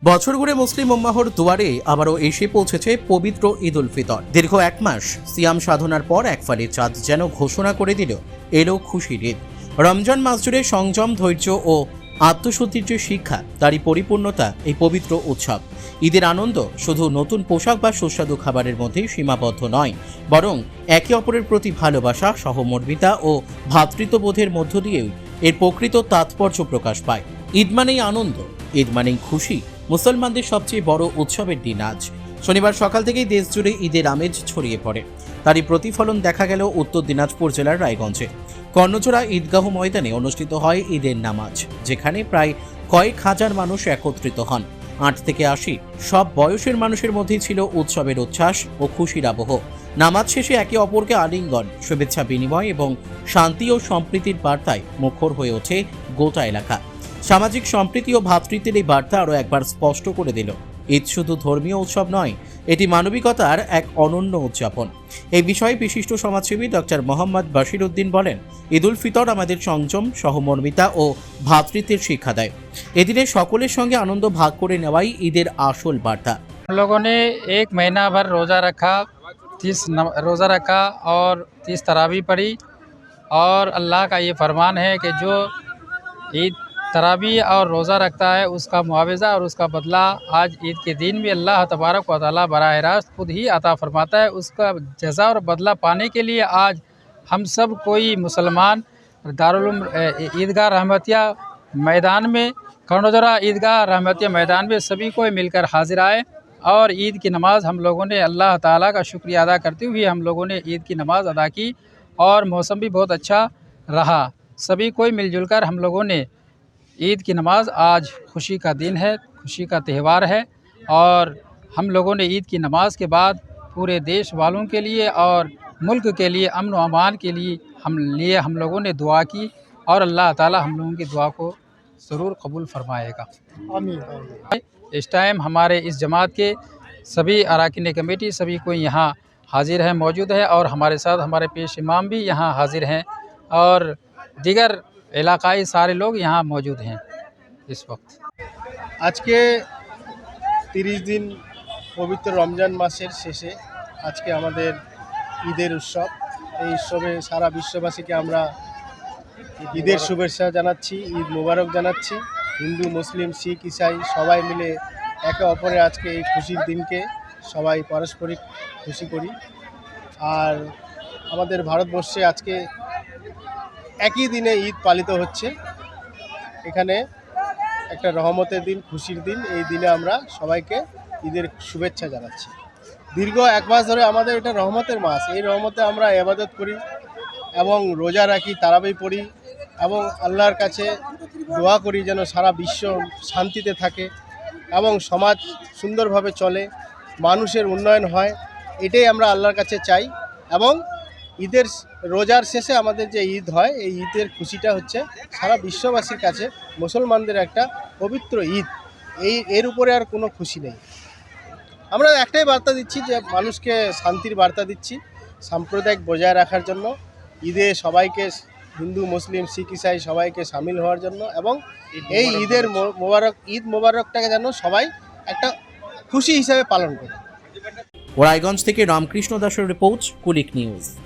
বছর ঘুরে মুসলিম উম্মাহর দুয়ারে আবারও এসে পৌঁছেছে পবিত্র ঈদ উল ফিতর। দীর্ঘ এক মাস সিয়াম সাধনার পর এক ফালি চাঁদ যেন ঘোষণা করে দিল এলো খুশির ঈদ। রমজান মাস জুড়ে সংযম, ধৈর্য ও আত্মশুদ্ধির যে শিক্ষা, তারই পরিপূর্ণতা এই পবিত্র উৎসব। ঈদের আনন্দ শুধু নতুন পোশাক বা সুস্বাদু খাবারের মধ্যেই সীমাবদ্ধ নয়, বরং একে অপরের প্রতি ভালোবাসা, সহমর্মিতা ও ভ্রাতৃত্ববোধের মধ্য দিয়েই এর প্রকৃত তাৎপর্য প্রকাশ পায়। ঈদ মানেই আনন্দ, ঈদ মানেই খুশি। মুসলমানদের সবচেয়ে বড় উৎসবের দিন আজ। শনিবার সকাল থেকেই দেশ জুড়ে ঈদের আমেজ ছড়িয়ে পড়ে। তারই প্রতিফলন দেখা গেল উত্তর দিনাজপুর জেলার রায়গঞ্জে। কর্ণজোড়া ঈদগাহ ময়দানে অনুষ্ঠিত হয় ঈদের নামাজ, যেখানে প্রায় কয়েক হাজার মানুষ একত্রিত হন। ৮ থেকে ৮০ সব বয়সের মানুষের মধ্যেই ছিল উৎসবের উচ্ছ্বাস ও খুশির আবহ। নামাজ শেষে একে অপরকে আলিঙ্গন, শুভেচ্ছা বিনিময় এবং শান্তি ও সম্প্রীতির বার্তায় মুখর হয়ে ওঠে গোটা এলাকা। সামাজিক সম্প্রীতি ও ভ্রাতৃত্বের এই বার্তা আরও একবার স্পষ্ট করে দিল ঈদ শুধু ধর্মীয় উৎসব নয়, এটি মানবিকতার এক অনন্য উদযাপন। এই বিষয়ে বিশিষ্ট সমাজসেবী ডক্টর মোহাম্মদ বশির উদ্দিন বলেন, ঈদ উল ফিতর আমাদের সংযম, সহমর্মিতা ও ভ্রাতৃত্বের শিক্ষা দেয়। এদিনে সকলের সঙ্গে আনন্দ ভাগ করে নেওয়াই ঈদের আসল বার্তা। हम लोगों ने एक महीना भर रोज़ा रखा, 30 रोज़ा रखा और 30 तरावी पढ़ी। और अल्लाह का ये फरमान है कि जो ईद तरावी और रोज़ा रखता है उसका मुआवजा और उसका बदला आज ईद के दिन भी अल्लाह तबारक व तआला बराह रास्त खुद ही अता फरमाता है। उसका जज़ा और बदला पाने के लिए आज हम सब कोई मुसलमान दारुल ईदगाह रहमतिया मैदान में, कर्णजोरा ईदगाह रहमतिया मैदान में सभी को मिलकर हाजिर आए और ईद की नमाज़ हम लोगों ने अल्लाह ताला का शुक्रिया अदा करते हुए हम लोगों ने ईद की नमाज़ अदा की। और मौसम भी बहुत अच्छा रहा। सभी कोई मिलजुल कर हम लोगों ने ईद की नमाज़, आज खुशी का दिन है, खुशी का त्यौहार है। और हम लोगों ने ईद की नमाज़ के बाद पूरे देश वालों के लिए और मुल्क के लिए अमन व अमान के लिए हम लोगों ने दुआ की और अल्लाह ताला हम लोगों की दुआ को ज़रूर कबूल फरमाएगा। इस टाइम हमारे इस जमात के सभी अरकान कमेटी सभी कोई यहाँ हाजिर हैं, मौजूद है। और हमारे साथ हमारे पेश इमाम भी यहाँ हाजिर हैं और दीगर इलाकाई सारे लोग यहाँ मौजूद हैं इस वक्त। আজকে 30 দিন পবিত্র রমজান মাসের শেষে আজকে আমাদের ঈদের উৎসব। এই উৎসবে সারা বিশ্ববাসীকে আমরা ঈদের শুভেচ্ছা জানাচ্ছি, ঈদ মোবারক জানাচ্ছি। হিন্দু, মুসলিম, শিখ, ইসাই সবাই মিলে একে অপরের আজকে এই খুশির দিনকে সবাই পারস্পরিক খুশি করি। আর আমাদের ভারতবর্ষে আজকে একই দিনে ঈদ পালিত হচ্ছে। এখানে একটা রহমতের দিন, খুশির দিন। এই দিনে আমরা সবাইকে ঈদের শুভেচ্ছা জানাচ্ছি। দীর্ঘ এক মাস ধরে আমাদের এটা রহমতের মাস। এই রহমতে আমরা ইবাদত করি এবং রোজা রাখি, তারাবি পড়ি এবং আল্লাহর কাছে দোয়া করি যেন সারা বিশ্ব শান্তিতে থাকে এবং সমাজ সুন্দরভাবে চলে, মানুষের উন্নয়ন হয়। এটাই আমরা আল্লাহর কাছে চাই। এবং ঈদের রোজার শেষে আমাদের যে ঈদ হয়, এই ঈদের খুশিটা হচ্ছে সারা বিশ্ববাসীর কাছে মুসলমানদের একটা পবিত্র ঈদ। এর উপরে আর কোনো খুশি নেই। আমরা একটাই বার্তা দিচ্ছি যে মানুষকে শান্তির বার্তা দিচ্ছি, সাম্প্রদায়িক বজায় রাখার জন্য। ঈদে সবাইকে, হিন্দু, মুসলিম, শিখ, ইসাই সবাইকে সামিল হওয়ার জন্য এবং এই ঈদের ঈদ মোবারকটাকে যেন সবাই একটা খুশি হিসাবে পালন করে। রায়গঞ্জ থেকে রামকৃষ্ণ দাসের রিপোর্ট, কুলিক নিউজ।